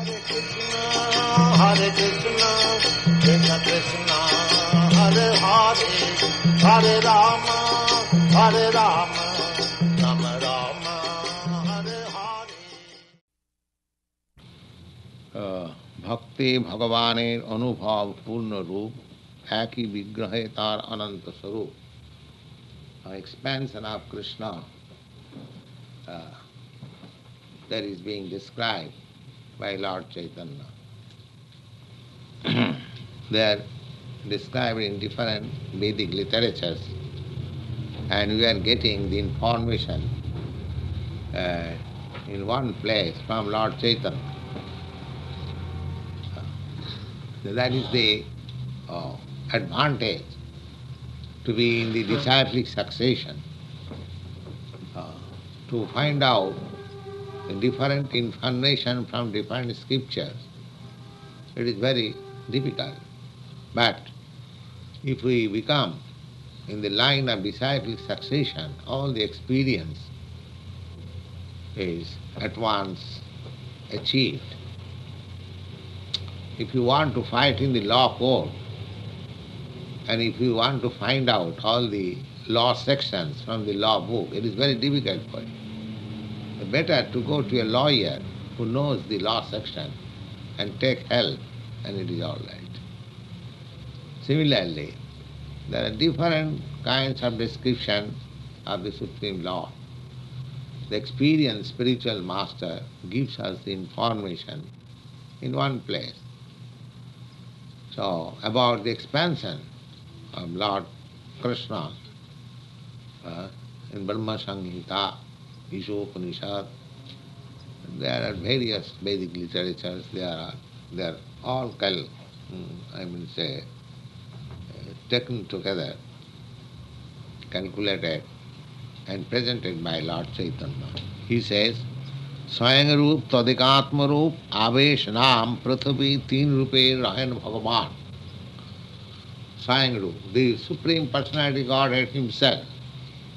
Hare Krishna, Krishna Krishna, Hare Hare, Hare Rama, Rama Rama, Hare Hare. ভক্তি ভগবানের অনুভব পূর্ণ রূপ, একই বিগ্রহে তার অনন্ত স্বরূপ. Expansion of Krishna that is being described by Lord Chaitanya. They are described in different Vedic literatures, and we are getting the information in one place from Lord Chaitanya. That is the advantage to be in the disciplic succession, to find out the different information from different scriptures. It is very difficult. But if we become in the line of disciplic succession, all the experience is at once achieved. If you want to fight in the law court, and if you want to find out all the law sections from the law book, it is very difficult for you. It's better to go to a lawyer who knows the law section and take help, and it is all right. Similarly, there are different kinds of description of the Supreme Law. The experienced spiritual master gives us the information in one place. So, about the expansion of Lord Krishna in Brahma Samhita, Ishopanishad, there are various Vedic literatures, they are all taken together, calculated and presented by Lord Chaitanya. He says, Swayang Roop Tadikatma Roop Avesh Nam Prathavi Teen Rupe Rahan Bhagavan. Swayang Roop, the Supreme Personality Godhead Himself,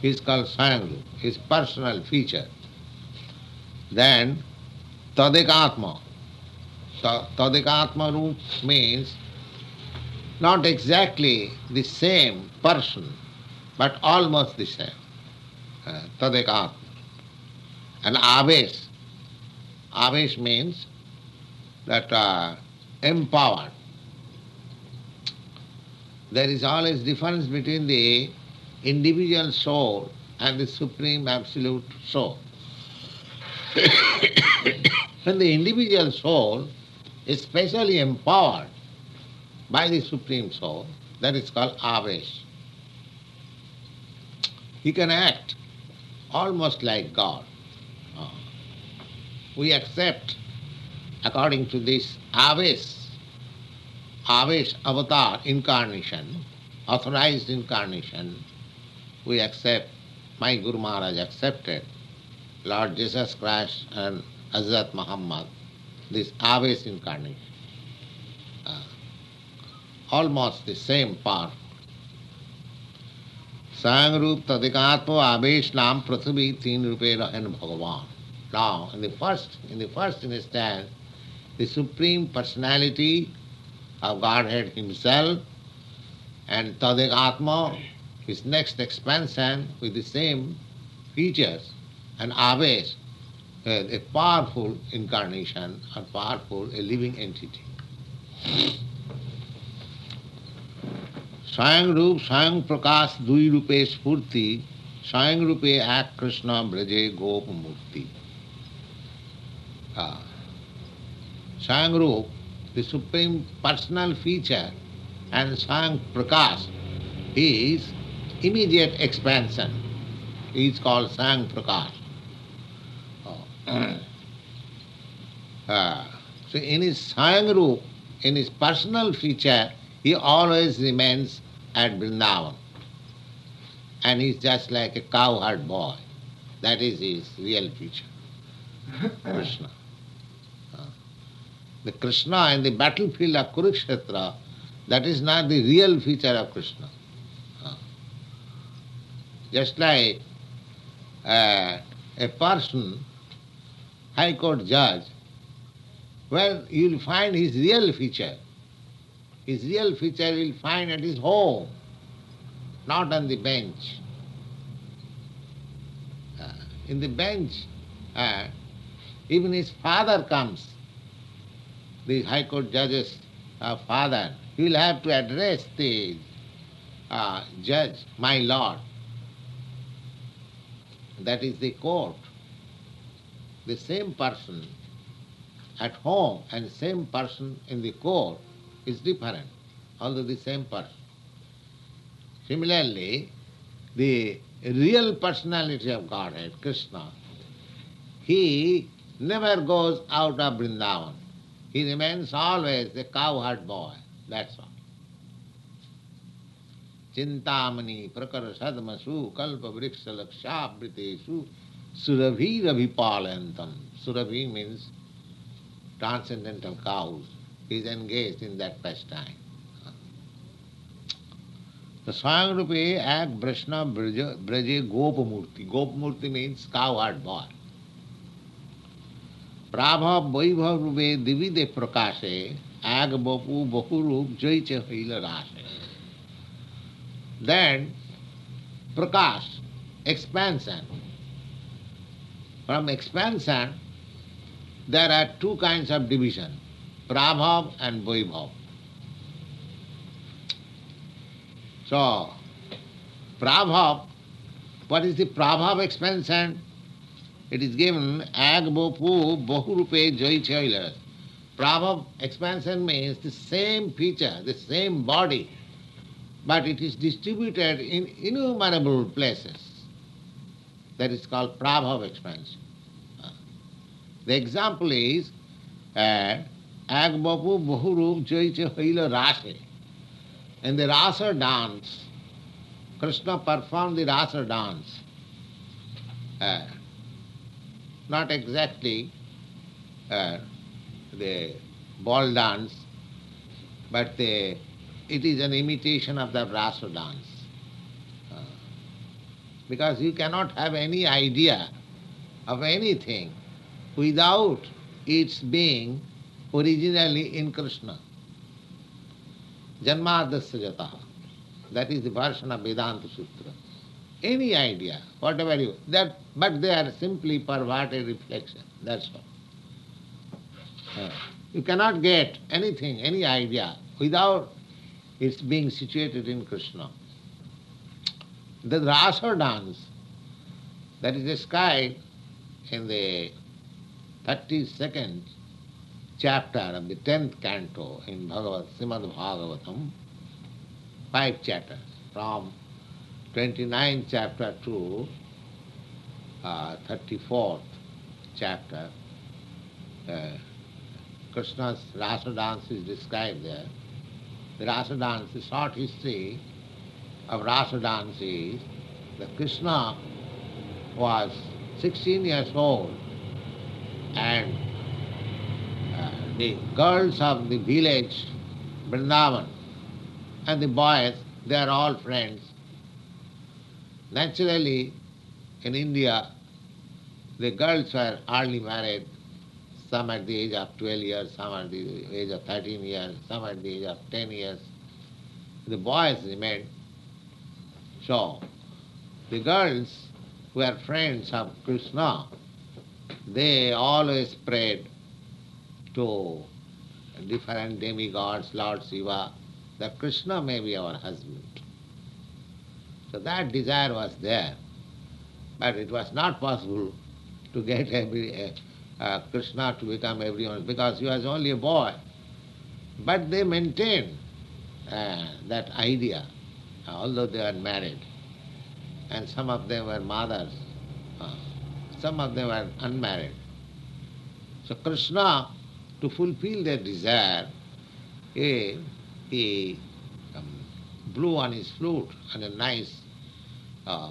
is called Swayang Roop, his personal feature. Then Tadikatma. Tadikatma Roop means not exactly the same person, but almost the same. Tadikatma. And Avesh. Avesh means that empowered. There is always difference between the individual soul and the Supreme Absolute Soul. When the individual soul is specially empowered by the Supreme Soul, that is called Avesh. He can act almost like God. We accept, according to this Avesh avatar incarnation, authorized incarnation, we accept, my Guru Maharaj accepted, Lord Jesus Christ and Hazrat Muhammad, this Avesh incarnation. Almost the same part. Swayang Roop Tadikatma Avesh Nam Prathavi Teen Rupe Rahan Bhagavan. Now, in the first instance, the Supreme Personality of Godhead Himself and Tadikatma, his next expansion with the same features, and Avesh, a powerful incarnation, a living entity. Swayang Roop, Swayang Prakash, Dui Rupe Spurti, Swayang Rupe Ak Krishna Braje Gop Murti. Swayang Roop, the Supreme Personal Feature, and Swayang Prakash, is immediate expansion. He is called Swayang Prakash. So in his Swayang Roop, in his personal feature, he always remains at Vrindavan. And he is just like a cowherd boy. That is his real feature. Krishna. The Krishna in the battlefield of Kurukshetra, that is not the real feature of Krishna. Just like a person, High Court judge, where you will find his real feature. His real feature you will find at his home, not on the bench. In the bench, even his father comes, the High Court judge's father, he will have to address the judge, my lord. That is the court. The same person at home and same person in the court is different, although the same person. Similarly, the real personality of Godhead, Krishna, he never goes out of Vrindavan. He remains always a cowherd boy. That's all. Chintamani prakara sadmasu kalpa vriksha lakshabritesu surabhi rabhipalantam. Surabhi means transcendental cows. He is engaged in that pastime. The Swayamrupe Ak Brashna Braje Gopamurti. Gopamurti means cowherd boy. Prabha Vaibhav Rupe Divide Prakashe Ag Bapu Bahurup Jaiche Hila Rashe. Then Prakash, expansion. From expansion, there are two kinds of division, Prabhav and Vaibhav. So, Prabhav, what is the Prabhav expansion? It is given Ag Bopu Bahurupe Jai Chailas. Prabhav expansion means the same feature, the same body, but it is distributed in innumerable places. That is called Prabhav expansion. The example is Ag Bopu Bahurup Jai Chaila Rashe. In the Rasa dance, Krishna performed the Rasa dance. Not exactly the ball dance, but it is an imitation of the Rasa dance. Because you cannot have any idea of anything without its being originally in Krishna. Janmadasya jataha. That is the version of Vedanta Sutra. Any idea, whatever but they are simply perverted reflection. That's all. You cannot get anything, any idea, without its being situated in Krishna. The Rasa dance, that is described in the 32nd chapter of the 10th canto in Srimad Bhagavatam, 5 chapters, from 29th chapter to 34th chapter. Krishna's Rasa dance is described there. The Rasa dance, the short history of Rasa dance is that Krishna was 16 years old and the girls of the village, Vrindavan, and the boys, they are all friends. Naturally, in India, the girls were early married, some at the age of 12 years, some at the age of 13 years, some at the age of 10 years. The boys remained. So, the girls who are friends of Krishna, they always prayed to different demigods, Lord Shiva, that Krishna may be our husband. So that desire was there, but it was not possible to get Krishna to become everyone, because he was only a boy. But they maintained that idea, although they were married, and some of them were mothers, some of them were unmarried. So Krishna, to fulfill their desire, he blew on his flute on a nice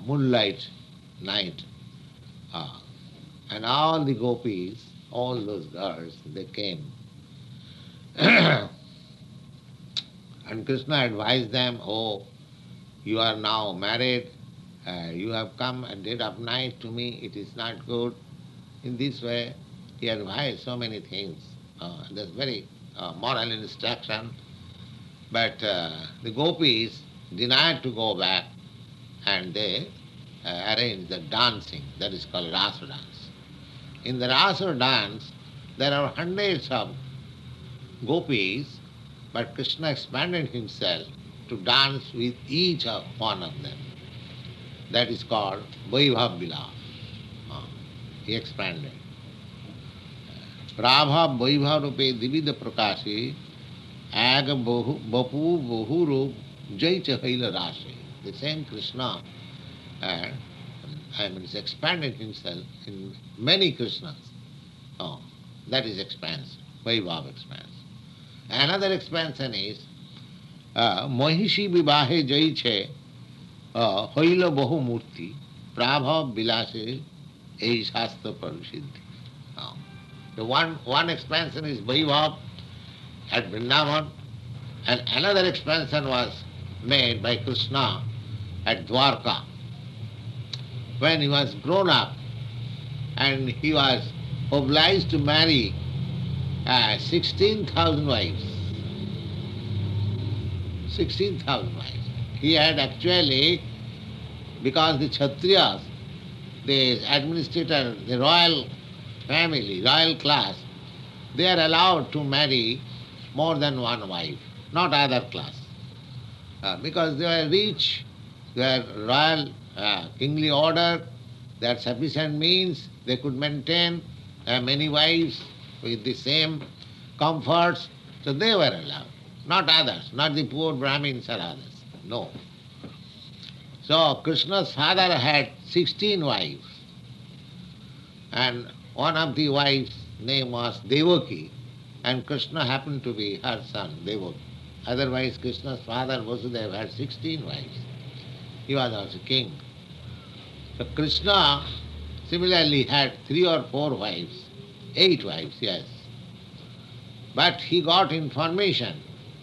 moonlight night. And all the gopis, all those girls, they came. And Krishna advised them, oh, you are now married, you have come at dead of night to me, it is not good. In this way, he advised so many things That's very moral instruction. But the gopis denied to go back, and they arranged the dancing. That is called rasa dance. In the rasa dance, there are hundreds of gopis, but Krishna expanded himself to dance with each of one of them. That is called Vaibhav Vilas. He expanded. Prabha Vaibhav Rupe Divida Prakasi Aga Bapu Bahuru Jai Chahaila Rasi. The same Krishna it's expanded himself in many Krishnas. That is expansion, Vaibhav expansion. Another expansion is Mohishi Vivahe Jaiche Hoila Bahu Murti Prabha Bilase Ei Shastra Parusiddhi. The one expansion is Vaibhav at Vrindavan, and another expansion was made by Krishna at Dwarka when he was grown up and he was obliged to marry 16,000 wives. 16,000 wives. He had actually, because the Kshatriyas, the administrator, the royal family, royal class, they are allowed to marry more than one wife, not other class. Because they are rich, they are royal, kingly order, they had sufficient means, they could maintain many wives with the same comforts, so they were allowed, not others, not the poor Brahmins or others. No. So Krishna's father had 16 wives, and one of the wives' name was Devaki, and Krishna happened to be her son, Devaki. Otherwise, Krishna's father Vasudeva had 16 wives. He was also king. So Krishna similarly had 3 or 4 wives, 8 wives, yes. But he got information,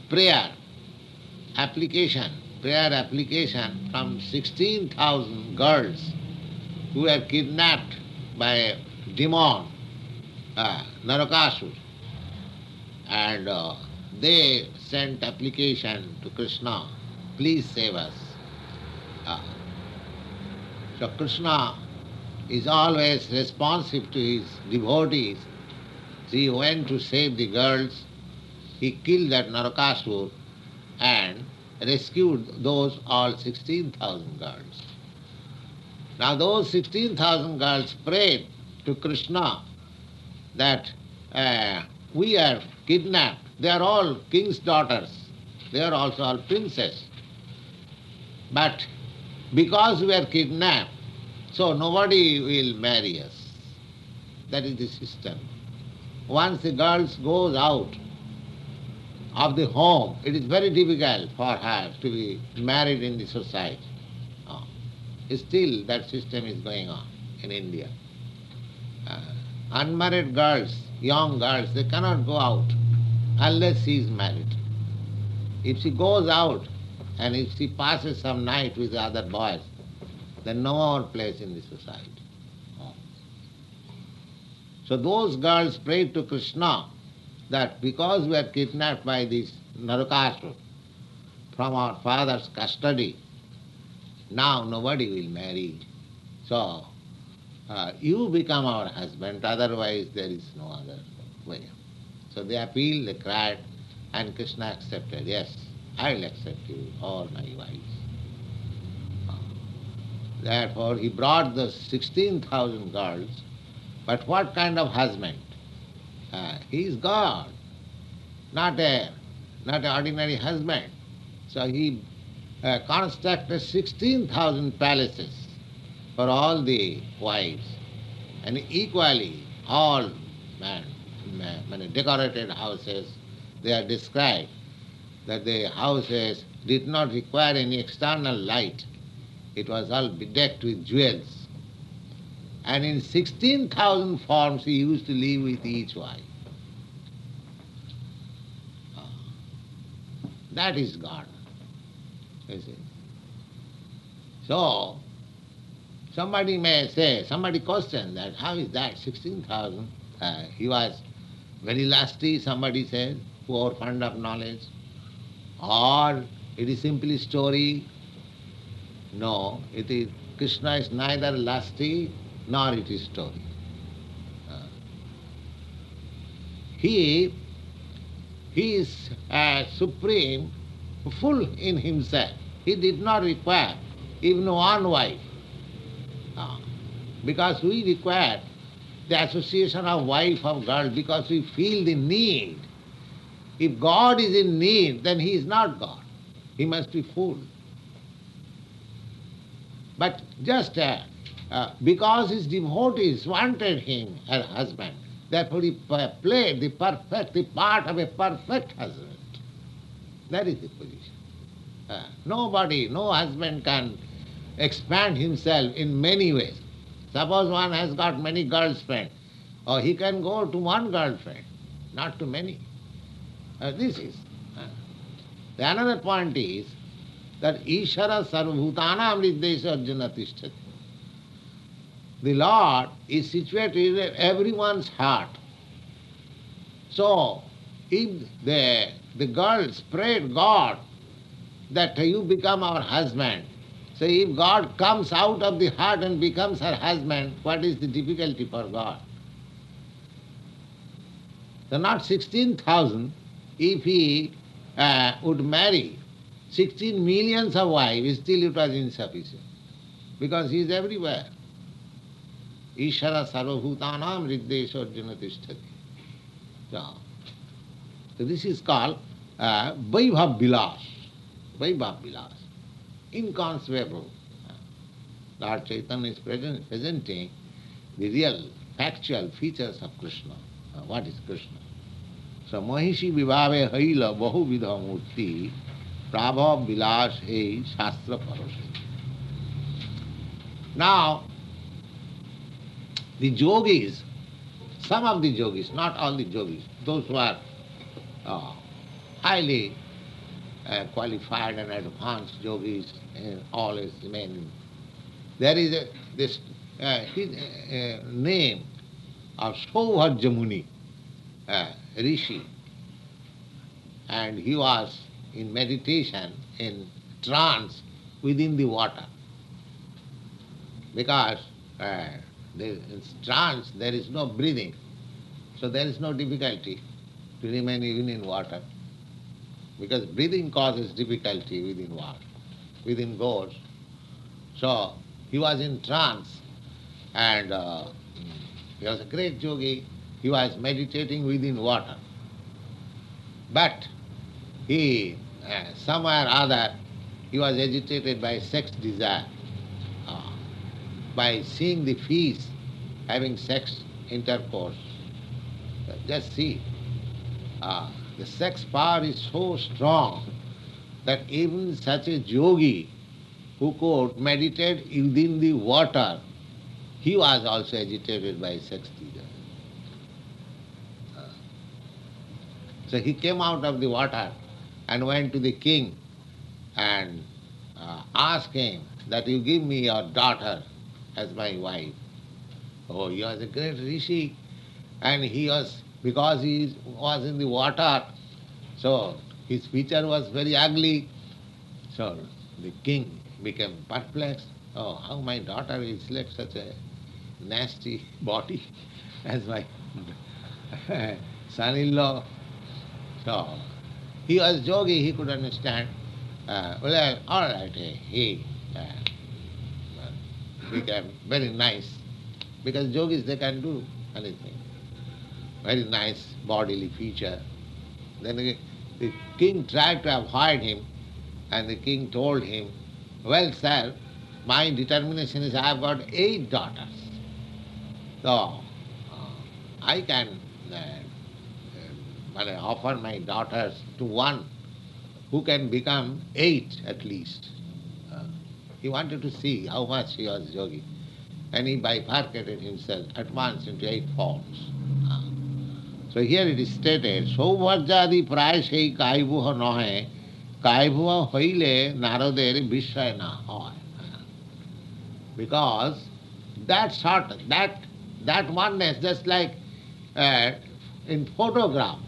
prayer application from 16,000 girls who were kidnapped by a demon, Narakasur. And they sent application to Krishna, please save us. So Krishna is always responsive to his devotees. He went to save the girls. He killed that Narakasur and rescued those all 16,000 girls. Now those 16,000 girls prayed to Krishna that we are kidnapped. They are all king's daughters. They are also all princesses. But because we are kidnapped, so nobody will marry us. That is the system. Once the girl goes out of the home, it is very difficult for her to be married in the society. Still that system is going on in India. Unmarried girls, young girls, they cannot go out unless she is married. If she goes out and if she passes some night with the other boys, then no more place in the society. So those girls prayed to Krishna that because we are kidnapped by this Narakasura from our father's custody, now nobody will marry. So you become our husband, otherwise there is no other way. So they appealed, they cried, and Krishna accepted. Yes, I will accept you, all my wives. Therefore he brought the 16,000 girls, but what kind of husband? He is God, not an ordinary husband. So he constructed 16,000 palaces for all the wives, and equally all many decorated houses. They are described that the houses did not require any external light. It was all bedecked with jewels. And in 16,000 forms he used to live with each wife. That is God. You see. So, somebody may say, somebody question that, how is that 16,000? He was very lusty, somebody says, who are fond of knowledge. Or it is simply story. No, it is Krishna is neither lusty nor it is story. Uh, He he is supreme, full in himself. He did not require even one wife. Uh, Because we require the association of wife, of girl, because we feel the need. If God is in need, then he is not God. He must be full. But just because his devotees wanted him as husband, therefore he played the part of a perfect husband. That is the position. Nobody, no husband can expand himself in many ways. Suppose one has got many girlfriends, or he can go to one girlfriend, not to many. This is. The another point is that Ishara Sarvabhutanam Riddesha Arjuna Tishtati. The Lord is situated in everyone's heart. So, if the girls prayed God that you become our husband, so if God comes out of the heart and becomes her husband, what is the difficulty for God? So not 16,000, if he would marry 16 millions of wives, still it was insufficient. Because he is everywhere. Ishara sarvabhutanam riddesha arjuna tishtati. So this is called Vaibhav Vilas. Vaibhav Vilas. Inconceivable. Lord Chaitanya is presenting the real, factual features of Krishna. What is Krishna? So Mahishi Vibhave Haila Bahu Vidha Murti Prabhav Vilas Hei Shastra Paroshe. Now, the yogis, some of the yogis, not all the yogis, those who are highly qualified and advanced yogis, always remain. There is this his name of Saubhajya Muni, Rishi, and he was in meditation, in trance within the water. Because in trance there is no breathing, so there is no difficulty to remain even in water. Because breathing causes difficulty within water, within ghosts. So he was in trance, and he was a great yogi. He was meditating within water. But he, somewhere or other, he was agitated by sex desire. By seeing the fish having sex intercourse. Just see, the sex power is so strong that even such a yogi who could meditate within the water, he was also agitated by sex desire. So he came out of the water and went to the king and asked him that you give me your daughter as my wife. Oh, he was a great rishi, and he was, because he was in the water, so his feature was very ugly. So the king became perplexed. Oh, how my daughter will select such a nasty body as my son-in-law. So he was yogi, he could understand. Well, all right, he became very nice. Because yogis, they can do anything. Very nice bodily feature. Then the king tried to avoid him, and the king told him, well, sir, my determination is I have got 8 daughters. So I can offer my daughters to one who can become 8 at least. He wanted to see how much he was yogi. And he bifurcated himself at once into 8 forms. So here it is stated, Saubhajyadi prayashei kaibuha nahe, kaibuha hoile narader vishray na hoy. Because that sort, that oneness, just like in photograph.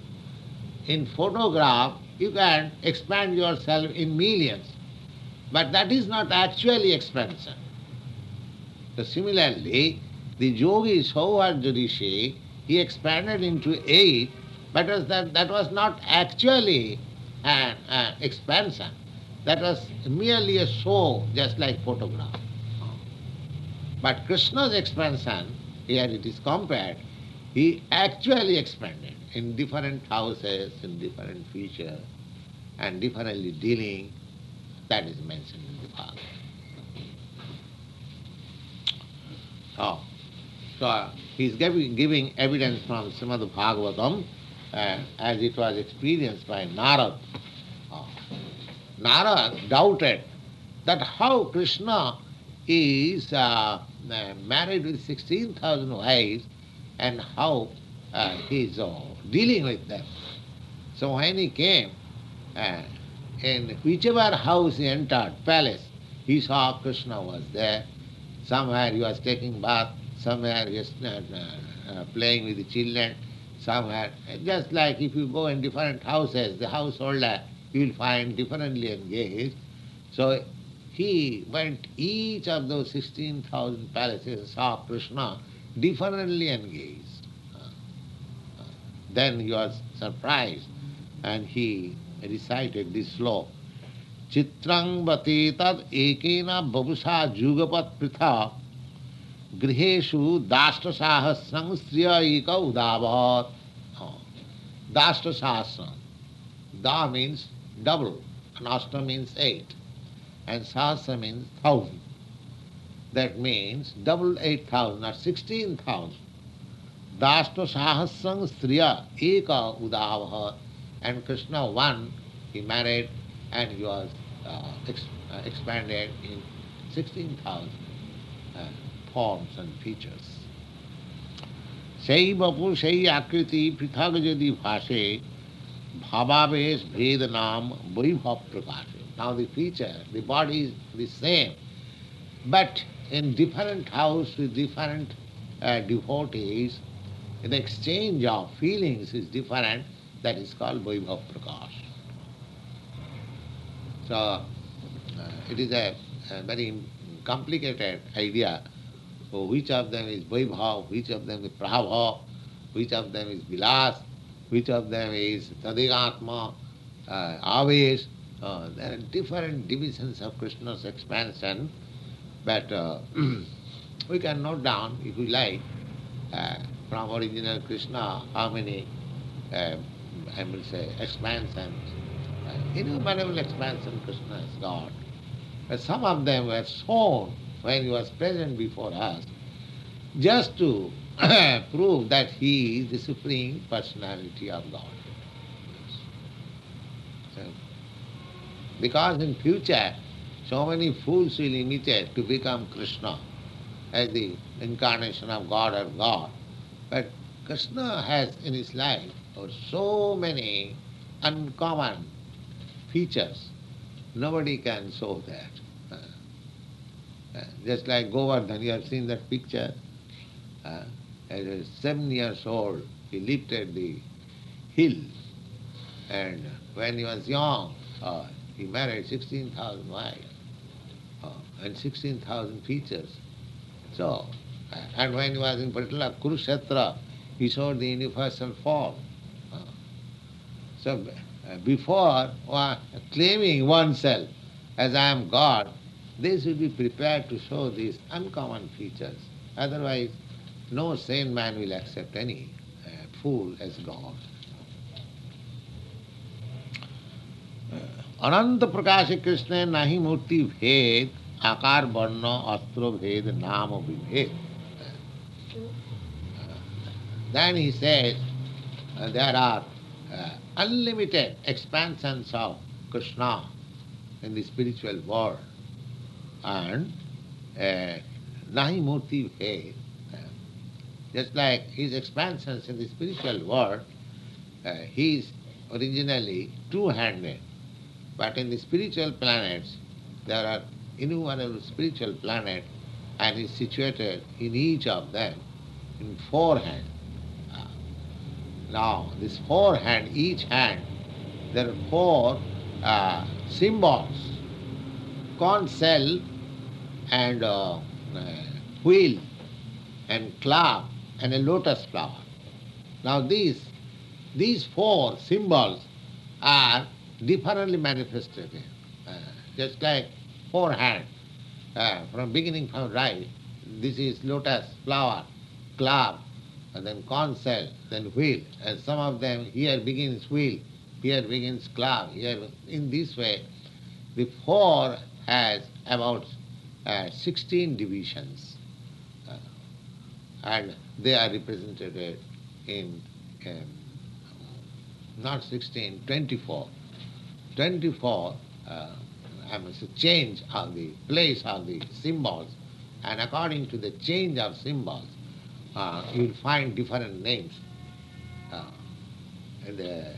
In photograph, you can expand yourself in millions, but that is not actually expansion. So similarly, the yogi Sauvarjarishi, he expanded into 8, but that was not actually an expansion. That was merely a show, just like photograph. But Krishna's expansion, here it is compared, he actually expanded in different houses, in different features, and differently dealing. That is mentioned in the Bhagavad. Oh. So he is giving evidence from Srimad Bhagavatam as it was experienced by Narad. Oh. Narad doubted that how Krishna is married with 16,000 wives and how he is dealing with them. So when he came, in whichever house he entered, palace, he saw Krishna was there. Somewhere he was taking bath, somewhere he was playing with the children, somewhere. Just like if you go in different houses, the householder you will find differently engaged. So he went each of those 16,000 palaces and saw Krishna differently engaged. Then he was surprised and he recited this sloka. Chitrang bati tad ekena babusha jugapat pritha griheshu dashta sahasrang striya eka udavat. Dashta sahasrang. Da means double, and ashta means 8, and sahasra means 1,000. That means double 8,000 or 16,000. Dashta sahasrang striya eka udavat. And Krishna one, he married and he was expanded in 16,000 forms and features. Sei bapu sei akriti prithag jadi bhashe bhavavesh vedanam vaibhav prakashe. Now the feature, the body is the same, but in different house with different devotees, the exchange of feelings is different. That is called vaibhav prakash. So it is a very complicated idea. So which of them is vaibhav, which of them is prabhav, which of them is vilas, which of them is tadigatma, avesh. There are different divisions of Krishna's expansion, but we can note down, if we like, from original Krishna, how many I will say expansions, innumerable expansion Krishna has got. But some of them were shown when he was present before us, just to prove that he is the Supreme Personality of God. So, because in future, so many fools will imitate to become Krishna as the incarnation of God or God. But Krishna has in his life so many uncommon features. Nobody can show that. Just like Govardhan, you have seen that picture. As a 7 years old, he lifted the hill, and when he was young, he married 16,000 wives and 16,000 features. So, and when he was in particular Kurukshetra, he showed the universal form. So, before claiming oneself as I am God, they should be prepared to show these uncommon features. Otherwise, no sane man will accept any fool as God. Ananta Prakasha Krishna nahi murti bhed, akar varna astro bhed, nama vibhed. Then he says there are unlimited expansions of Krishna in the spiritual world, and nahi murti bhed. Just like his expansions in the spiritual world, he is originally two-handed. But in the spiritual planets, there are innumerable spiritual planets, and he is situated in each of them in 4 hands. Now, this four hand, each hand, there are four symbols: conch shell and wheel and club and a lotus flower. Now, these four symbols are differently manifested. Uh, just like four hands, from beginning from right, this is lotus flower, club, and then conch shell, then wheel, and some of them here begins wheel, here begins club, here in this way. The four has about 16 divisions, uh, and they are represented in um, not 16, 24. 24 change of the place of the symbols, and according to the change of symbols, you will find different names. In the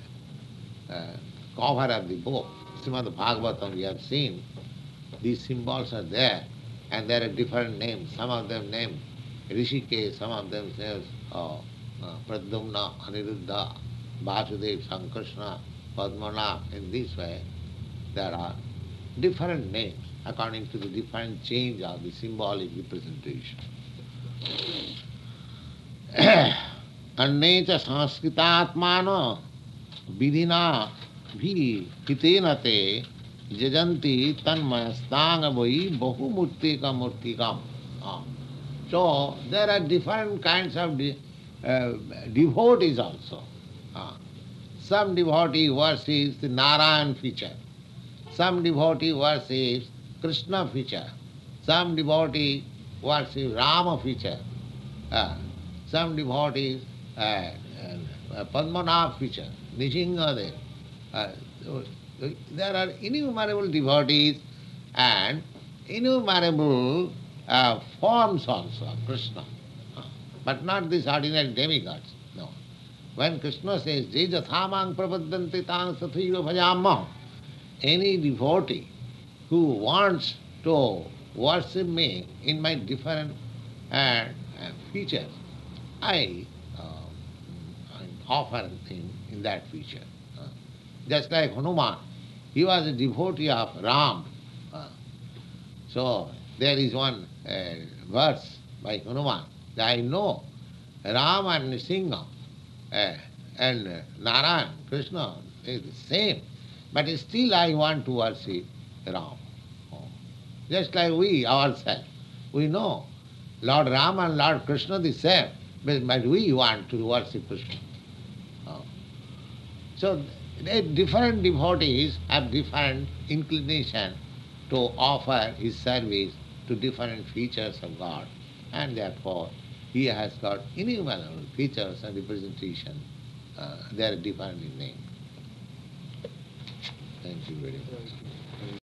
cover of the book, Srimad Bhagavatam, we have seen these symbols are there, and there are different names. Some of them named Rishikesh, some of them says Pradyumna, Aniruddha, Vasudev, Sankrishna, Padmana. In this way, there are different names according to the different change of the symbolic representation. Annecha sanskritatmano vidhina bhi hitena te jajanti tanmayastanga vai bahumurtikam. So there are different kinds of devotees also. Some devotee worships the Narayan feature. Some devotee worships Krishna feature. Some devotee worships Rama feature. Some devotees Padmanabh feature, Nishingadev. There are innumerable devotees and innumerable forms also of Krishna. But not these ordinary demigods. No. When Krishna says, Jejathamang prapadanti tan sathaiva bhajamam, any devotee who wants to worship me in my different features, I offer him in that feature. Just like Hanuman, he was a devotee of Ram. So there is one verse by Hanuman that I know Ram and Singha and Narayan, Krishna is the same, but still I want to worship Ram. Just like we ourselves, we know Lord Ram and Lord Krishna the same, but we want to worship Krishna. So different devotees have different inclination to offer his service to different features of God, and therefore he has got innumerable features and representation. They are different in name. Thank you very much.